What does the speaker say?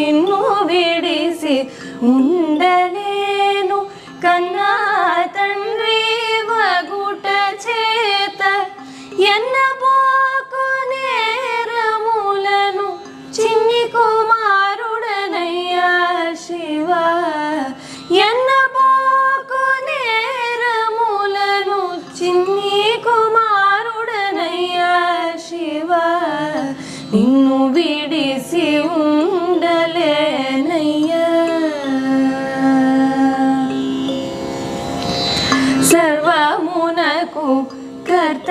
నిన్ను విడిసి ఉండలేను కన్నా తండ్రి వగుట చేత ఎన్నబోకు నేరములను చిన్ని కుమారుడనయ్యా శివ ఎన్నబోకు నేరములను చిన్ని కుమారుడనయ్యా శివ నిన్ను విడిసి ఉండలేనయ్యా సర్వమునకు కర్త